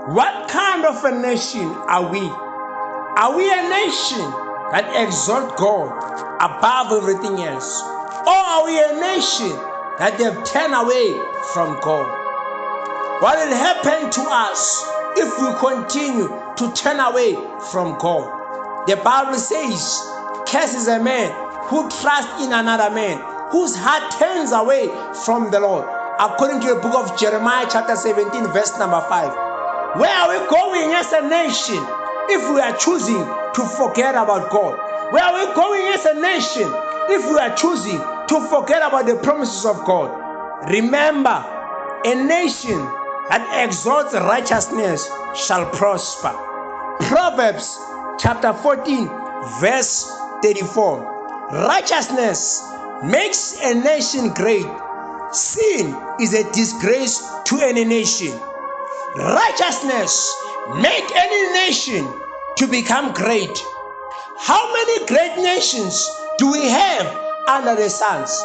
What kind of a nation are we? Are we a nation that exalts God above everything else? Or are we a nation that have turned away from God? What will happen to us if we continue to turn away from God? The Bible says, cursed is a man who trusts in another man, whose heart turns away from the Lord. According to the book of Jeremiah chapter 17 verse number 5. Where are we going as a nation if we are choosing to forget about God? Where are we going as a nation if we are choosing to forget about the promises of God? Remember, a nation that exalts righteousness shall prosper. Proverbs chapter 14 verse 34. Righteousness makes a nation great. Sin is a disgrace to any nation. Righteousness make any nation to become great. How many great nations do we have under the suns?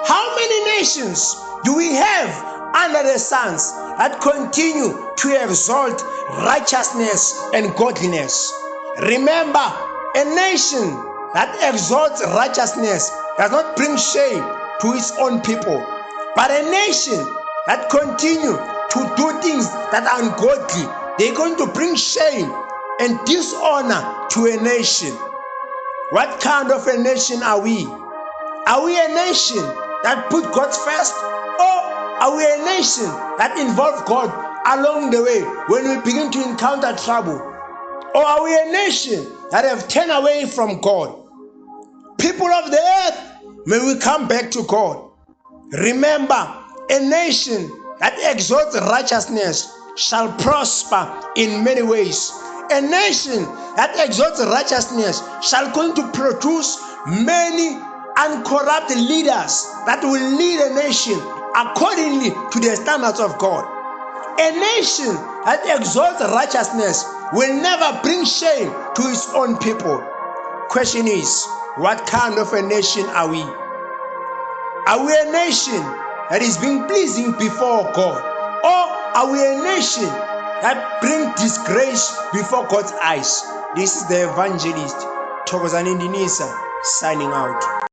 How many nations do we have under the suns that continue to exalt righteousness and godliness? Remember, a nation that exalts righteousness does not bring shame to its own people, but a nation that continue to do things that are ungodly, they're going to bring shame and dishonor to a nation. What kind of a nation are we? Are we a nation that put God first, or are we a nation that involve God along the way when we begin to encounter trouble? Or are we a nation that have turned away from God? People of the earth, may we come back to God. Remember, a nation that exalts righteousness shall prosper in many ways. A nation that exalts righteousness shall going to produce many uncorrupt leaders that will lead a nation accordingly to the standards of God. A nation that exalts righteousness will never bring shame to its own people. Question is, what kind of a nation are we? Are we a nation that is being pleasing before God? Or are we a nation that brings disgrace before God's eyes? This is the evangelist Thokozani Ndinisa signing out.